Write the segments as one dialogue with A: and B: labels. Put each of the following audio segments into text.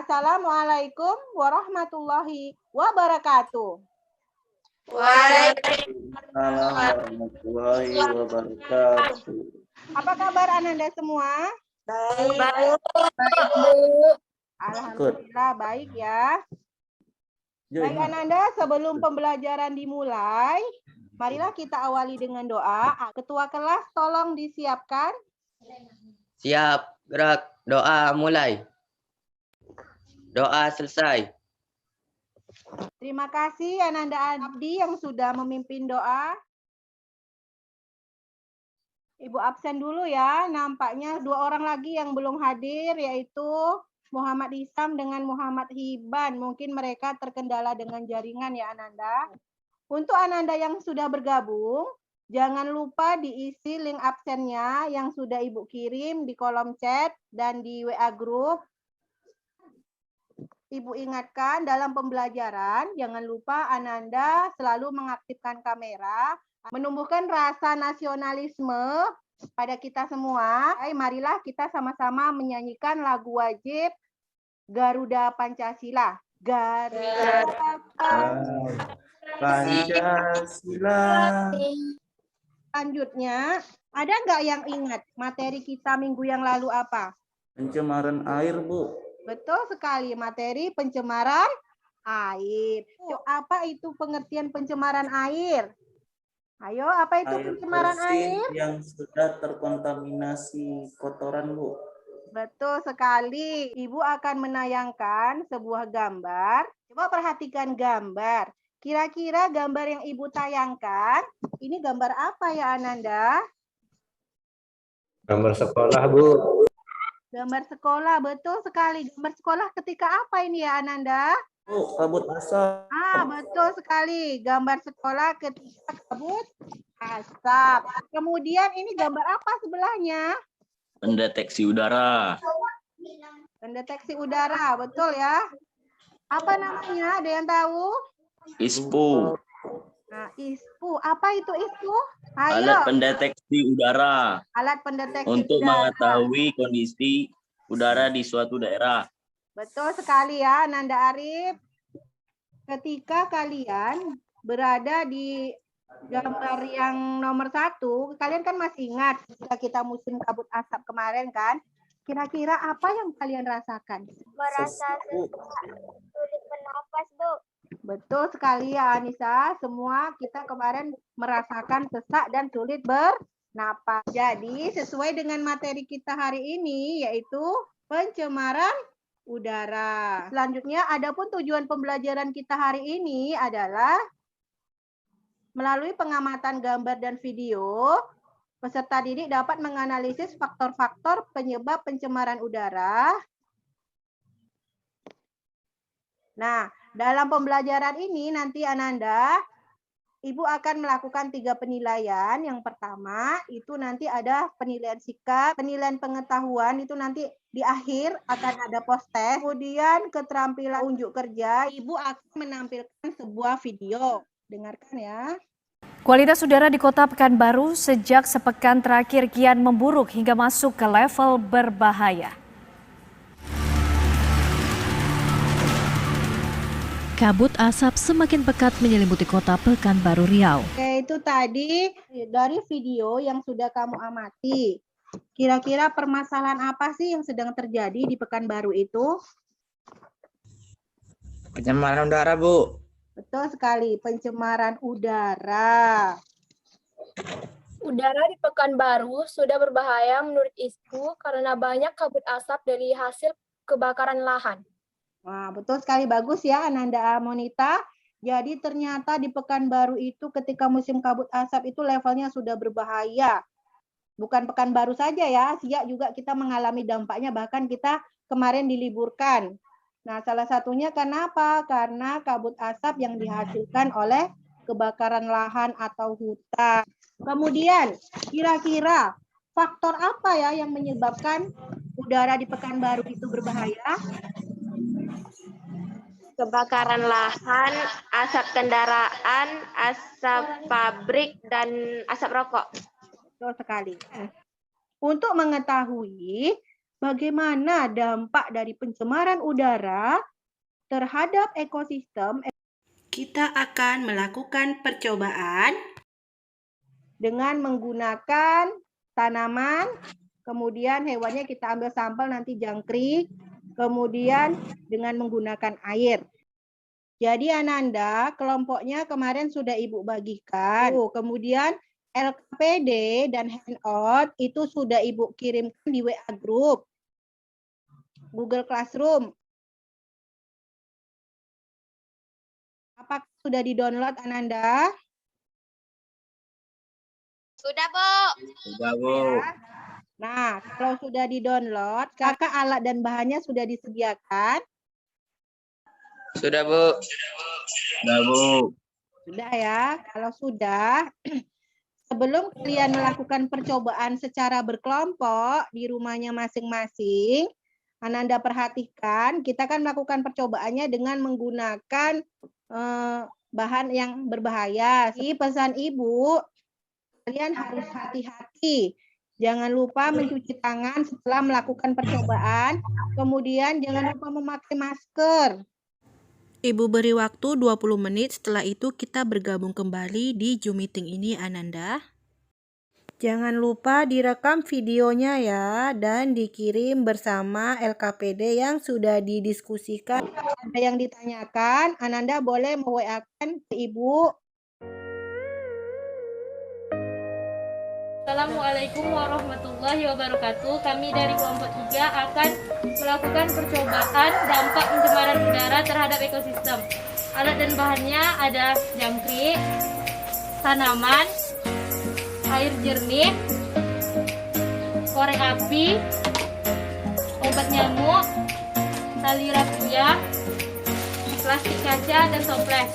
A: Assalamualaikum warahmatullahi wabarakatuh.
B: Waalaikumsalam warahmatullahi wabarakatuh.
A: Apa kabar Ananda semua?
C: Baik, Bu.
A: Alhamdulillah baik ya. Baik Ananda, sebelum pembelajaran dimulai, marilah kita awali dengan doa. Ketua kelas tolong disiapkan.
D: Siap, gerak, doa mulai. Doa selesai.
A: Terima kasih Ananda Abdi yang sudah memimpin doa. Ibu absen dulu ya, nampaknya 2 orang lagi yang belum hadir, yaitu Muhammad Isam dengan Muhammad Hiban. Mungkin mereka terkendala dengan jaringan ya Ananda. Untuk Ananda yang sudah bergabung, jangan lupa diisi link absennya yang sudah Ibu kirim di kolom chat dan di WA group. Ibu ingatkan dalam pembelajaran, jangan lupa Ananda selalu mengaktifkan kamera, menumbuhkan rasa nasionalisme pada kita semua. Marilah kita sama-sama menyanyikan lagu wajib Garuda Pancasila. Garuda
B: Pancasila.
A: Selanjutnya, ada nggak yang ingat materi kita minggu yang lalu apa?
B: Pencemaran air, Bu.
A: Betul sekali, materi pencemaran air. Apa itu pengertian pencemaran air? Ayo, apa itu pencemaran air?
B: Yang sudah terkontaminasi kotoran, Bu.
A: Betul sekali. Ibu akan menayangkan sebuah gambar. Coba perhatikan gambar. Kira-kira gambar yang Ibu tayangkan, ini gambar apa ya Ananda?
E: Gambar sekolah, Bu.
A: Gambar sekolah, betul sekali. Gambar sekolah ketika apa ini ya Ananda?
B: Oh, kabut asap.
A: Betul sekali. Gambar sekolah ketika kabut asap. Kemudian ini gambar apa sebelahnya?
F: Pendeteksi udara.
A: Pendeteksi udara, betul ya. Apa namanya? Ada yang tahu?
F: ISPU.
A: Nah, ISPU. Apa itu ISPU? Ayo.
F: Alat pendeteksi udara.
A: Alat pendeteksi
F: Untuk
A: udara.
F: mengetahui kondisi udara di suatu daerah.
A: Betul sekali ya, Nanda Arif. Ketika kalian berada di gambar yang nomor 1, kalian kan masih ingat ketika kita musim kabut asap kemarin kan? Kira-kira apa yang kalian rasakan?
C: Merasa sulit bernafas, Bu.
A: Betul sekali ya Anissa, semua kita kemarin merasakan sesak dan sulit bernapas. Jadi sesuai dengan materi kita hari ini yaitu pencemaran udara. Selanjutnya, adapun tujuan pembelajaran kita hari ini adalah melalui pengamatan gambar dan video, peserta didik dapat menganalisis faktor-faktor penyebab pencemaran udara. Nah, dalam pembelajaran ini nanti Ananda, Ibu akan melakukan 3 penilaian. Yang pertama, itu nanti ada penilaian sikap, penilaian pengetahuan, itu nanti di akhir akan ada post-test. Kemudian keterampilan unjuk kerja, Ibu akan menampilkan sebuah video. Dengarkan ya.
G: Kualitas udara di Kota Pekanbaru sejak sepekan terakhir kian memburuk hingga masuk ke level berbahaya.
H: Kabut asap semakin pekat menyelimuti Kota Pekanbaru Riau.
A: Oke, itu tadi dari video yang sudah kamu amati. Kira-kira permasalahan apa sih yang sedang terjadi di Pekanbaru itu?
D: Pencemaran udara, Bu.
A: Betul sekali, pencemaran udara.
C: Udara di Pekanbaru sudah berbahaya menurut ISPU karena banyak kabut asap dari hasil kebakaran lahan.
A: Wah, betul sekali, bagus ya Ananda Monita. Jadi ternyata di Pekanbaru itu ketika musim kabut asap itu levelnya sudah berbahaya. Bukan Pekanbaru saja ya, Siak juga kita mengalami dampaknya, bahkan kita kemarin diliburkan. Nah, salah satunya kenapa? Karena kabut asap yang dihasilkan oleh kebakaran lahan atau hutan. Kemudian, kira-kira faktor apa ya yang menyebabkan udara di Pekanbaru itu berbahaya?
C: Kebakaran lahan, asap kendaraan, asap pabrik, dan asap rokok.
A: Betul sekali. Untuk mengetahui bagaimana dampak dari pencemaran udara terhadap ekosistem. Kita akan melakukan percobaan dengan menggunakan tanaman, kemudian hewannya kita ambil sampel nanti jangkrik, kemudian dengan menggunakan air. Jadi Ananda, kelompoknya kemarin sudah Ibu bagikan. Kemudian LKPD dan handout itu sudah Ibu kirimkan di WA Group, Google Classroom. Apakah sudah di-download Ananda?
C: Sudah, Bu.
F: Sudah, Bu.
A: Ya. Nah, kalau sudah di-download, kakak alat dan bahannya sudah disediakan?
D: Sudah, Bu.
F: Sudah, Bu.
A: Sudah ya. Kalau sudah, sebelum kalian melakukan percobaan secara berkelompok di rumahnya masing-masing, Ananda perhatikan, kita akan melakukan percobaannya dengan menggunakan bahan yang berbahaya. Jadi pesan Ibu, kalian harus hati-hati. Jangan lupa mencuci tangan setelah melakukan percobaan. Kemudian jangan lupa memakai masker. Ibu beri waktu 20 menit, setelah itu kita bergabung kembali di Zoom meeting ini Ananda. Jangan lupa direkam videonya ya, dan dikirim bersama LKPD yang sudah didiskusikan. Ada yang ditanyakan, Ananda boleh me-WA-kan ke Ibu.
C: Assalamualaikum warahmatullahi wabarakatuh. Kami dari kelompok 3 akan melakukan percobaan dampak pencemaran udara terhadap ekosistem. Alat dan bahannya ada jangkrik, tanaman, air jernih, korek api, obat nyamuk, tali rafia, plastik kaca, dan toples.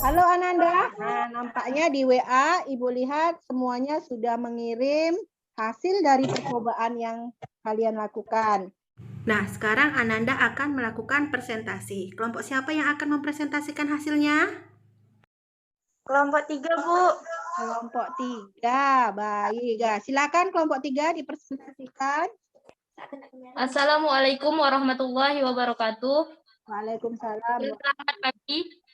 A: Halo Ananda, nah, nampaknya di WA Ibu lihat semuanya sudah mengirim hasil dari percobaan yang kalian lakukan. Nah, sekarang Ananda akan melakukan presentasi. Kelompok siapa yang akan mempresentasikan hasilnya?
C: Kelompok 3, Bu.
A: Kelompok 3, baik. Ya, silakan kelompok 3 dipresentasikan.
C: Assalamualaikum warahmatullahi wabarakatuh.
A: Waalaikumsalam.
C: Selamat pagi.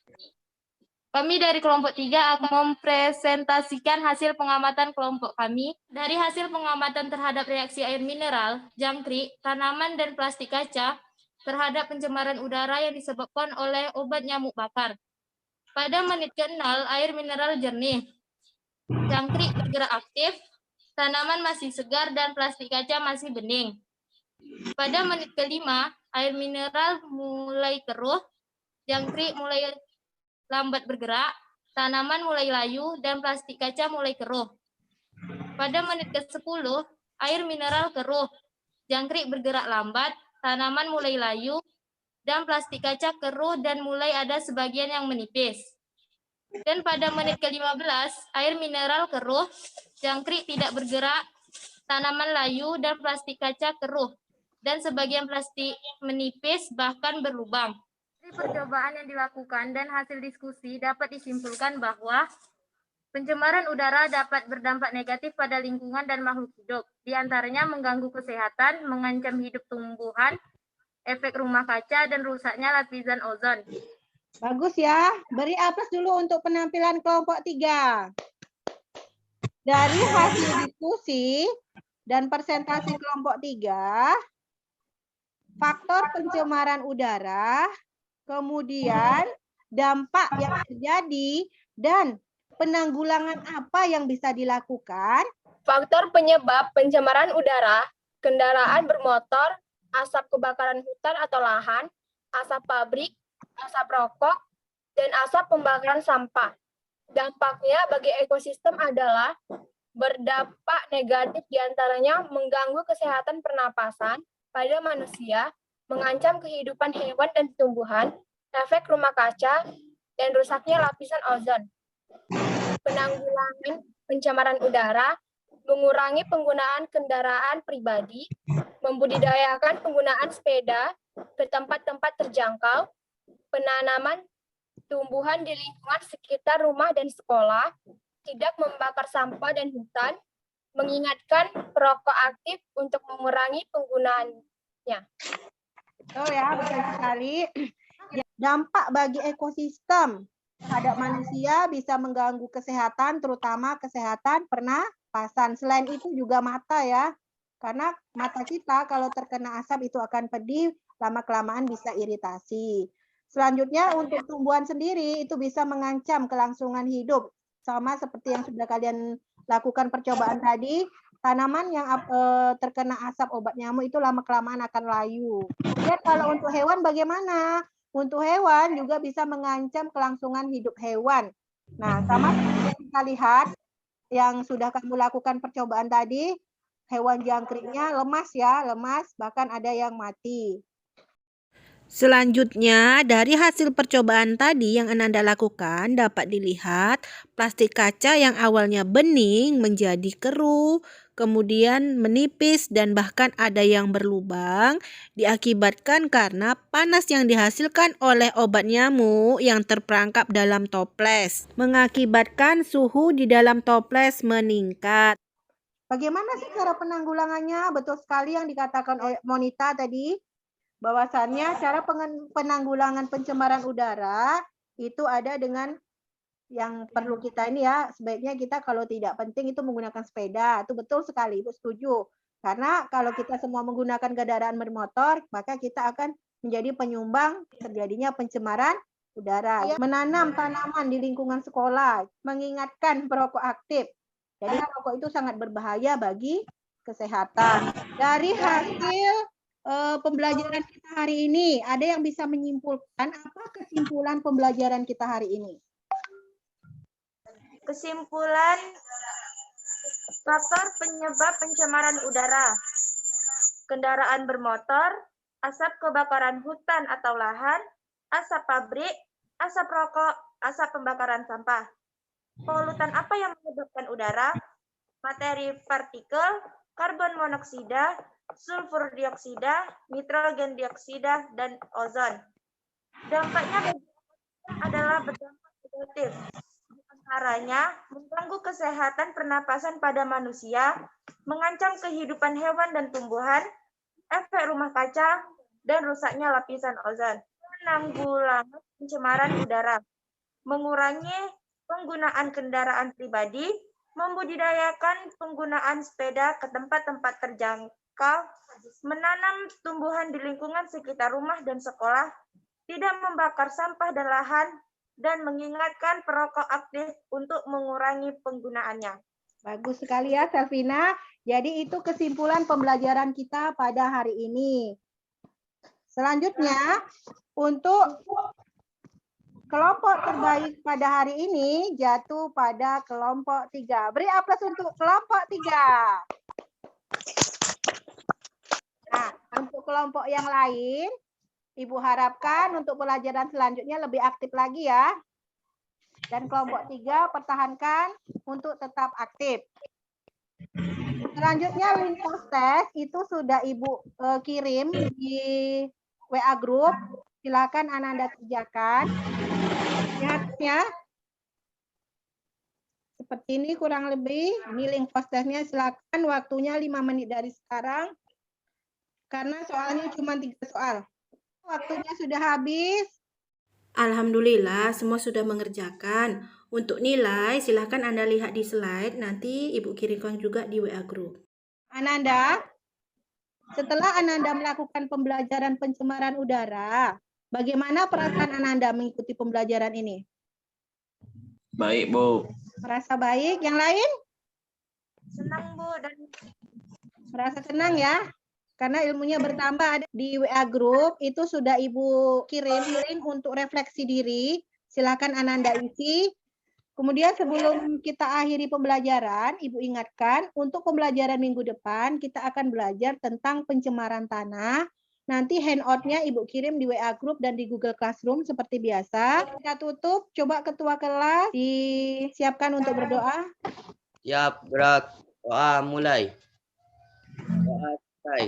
C: Kami dari kelompok 3 akan mempresentasikan hasil pengamatan kelompok kami. Dari hasil pengamatan terhadap reaksi air mineral, jangkrik, tanaman, dan plastik kaca terhadap pencemaran udara yang disebabkan oleh obat nyamuk bakar. Pada menit ke-0, air mineral jernih, jangkrik bergerak aktif, tanaman masih segar, dan plastik kaca masih bening. Pada menit ke-5, air mineral mulai keruh, jangkrik mulai lambat bergerak, tanaman mulai layu, dan plastik kaca mulai keruh. Pada menit ke-10, air mineral keruh, jangkrik bergerak lambat, tanaman mulai layu, dan plastik kaca keruh dan mulai ada sebagian yang menipis. Dan pada menit ke-15, air mineral keruh, jangkrik tidak bergerak, tanaman layu, dan plastik kaca keruh, dan sebagian plastik menipis bahkan berlubang. Dari percobaan yang dilakukan dan hasil diskusi dapat disimpulkan bahwa pencemaran udara dapat berdampak negatif pada lingkungan dan makhluk hidup. Di antaranya mengganggu kesehatan, mengancam hidup tumbuhan, efek rumah kaca, dan rusaknya lapisan ozon.
A: Bagus ya. Beri aplaus dulu untuk penampilan kelompok 3. Dari hasil diskusi dan presentasi kelompok 3, faktor pencemaran udara, kemudian dampak yang terjadi, dan penanggulangan apa yang bisa dilakukan.
C: Faktor penyebab pencemaran udara, kendaraan bermotor, asap kebakaran hutan atau lahan, asap pabrik, asap rokok, dan asap pembakaran sampah.
E: Dampaknya bagi ekosistem adalah berdampak negatif diantaranya mengganggu kesehatan pernapasan pada manusia, mengancam kehidupan hewan dan tumbuhan, efek rumah kaca, dan rusaknya lapisan ozon. Penanggulangan pencemaran udara, mengurangi penggunaan kendaraan pribadi, membudidayakan penggunaan sepeda ke tempat-tempat terjangkau, penanaman tumbuhan di lingkungan sekitar rumah dan sekolah, tidak membakar sampah dan hutan, mengingatkan perokok aktif untuk mengurangi penggunaannya.
A: Oh ya, betul sekali. Dampak bagi ekosistem terhadap manusia bisa mengganggu kesehatan, terutama kesehatan pernapasan. Selain itu juga mata ya, karena mata kita kalau terkena asap itu akan pedih, lama-kelamaan bisa iritasi. Selanjutnya untuk tumbuhan sendiri itu bisa mengancam kelangsungan hidup. Sama seperti yang sudah kalian lakukan percobaan tadi, tanaman yang terkena asap obat nyamuk itu lama-kelamaan akan layu. Kemudian kalau untuk hewan bagaimana? Untuk hewan juga bisa mengancam kelangsungan hidup hewan. Nah, sama seperti yang kita lihat yang sudah kamu lakukan percobaan tadi, hewan jangkriknya lemas ya, lemas, bahkan ada yang mati. Selanjutnya, dari hasil percobaan tadi yang Ananda lakukan dapat dilihat plastik kaca yang awalnya bening menjadi keruh, kemudian menipis dan bahkan ada yang berlubang diakibatkan karena panas yang dihasilkan oleh obat nyamuk yang terperangkap dalam toples, mengakibatkan suhu di dalam toples meningkat. Bagaimana sih cara penanggulangannya? Betul sekali yang dikatakan oleh Monita tadi. Bahwasannya cara penanggulangan pencemaran udara itu ada dengan yang perlu kita ini ya, sebaiknya kita kalau tidak penting itu menggunakan sepeda. Itu betul sekali, Ibu setuju. Karena kalau kita semua menggunakan kendaraan bermotor, maka kita akan menjadi penyumbang terjadinya pencemaran udara. Menanam tanaman di lingkungan sekolah, mengingatkan perokok aktif. Jadi rokok itu sangat berbahaya bagi kesehatan. Dari hasil pembelajaran kita hari ini, ada yang bisa menyimpulkan apa kesimpulan pembelajaran kita hari ini?
C: Kesimpulan faktor penyebab pencemaran udara: kendaraan bermotor, asap kebakaran hutan atau lahan, asap pabrik, asap rokok, asap pembakaran sampah. Polutan apa yang menyebabkan udara? Materi partikel, karbon monoksida, sulfur dioksida, nitrogen dioksida, dan ozon. Dampaknya adalah berdampak negatif. Di antaranya mengganggu kesehatan pernapasan pada manusia, mengancam kehidupan hewan dan tumbuhan, efek rumah kaca, dan rusaknya lapisan ozon. Penanggulangan pencemaran udara, mengurangi penggunaan kendaraan pribadi, membudidayakan penggunaan sepeda ke tempat-tempat terjangkau, menanam tumbuhan di lingkungan sekitar rumah dan sekolah, tidak membakar sampah dan lahan, dan mengingatkan perokok aktif untuk mengurangi penggunaannya. Bagus sekali ya, Selvina. Jadi itu kesimpulan pembelajaran kita pada hari ini. Selanjutnya, untuk kelompok terbaik pada hari ini jatuh pada kelompok 3. Beri aplaus untuk kelompok 3. Nah, untuk kelompok yang lain, Ibu harapkan untuk pelajaran selanjutnya lebih aktif lagi ya. Dan kelompok 3 pertahankan untuk tetap aktif. Selanjutnya link post test itu sudah Ibu kirim di WA group. Silakan Ananda kerjakan. Lihatnya seperti ini kurang lebih. Ini link post testnya, silakan waktunya 5 menit dari sekarang. Karena soalnya cuma 3 soal. Waktunya sudah habis. Alhamdulillah semua sudah mengerjakan. Untuk nilai silahkan Anda lihat di slide, nanti Ibu kirimkan juga di WA group. Ananda, setelah Ananda melakukan pembelajaran pencemaran udara, bagaimana perasaan Ananda mengikuti pembelajaran ini?
F: Baik, Bu.
A: Merasa baik. Yang lain?
C: Senang, Bu, dan
A: Merasa senang ya? Karena ilmunya bertambah. Ada di WA group, itu sudah Ibu kirim untuk refleksi diri. Silakan Ananda isi. Kemudian sebelum kita akhiri pembelajaran, Ibu ingatkan untuk pembelajaran minggu depan kita akan belajar tentang pencemaran tanah. Nanti handout-nya Ibu kirim di WA Group dan di Google Classroom seperti biasa. Kita tutup, coba ketua kelas disiapkan untuk berdoa.
D: Siap, gerak. Doa mulai. Doa selesai.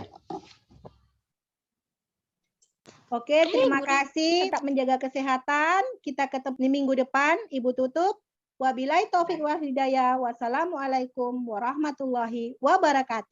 A: Oke, terima kasih. Tetap menjaga kesehatan. Kita ketemu di minggu depan. Ibu tutup. Wabillahi taufik wal hidayah. Wassalamualaikum warahmatullahi wabarakatuh.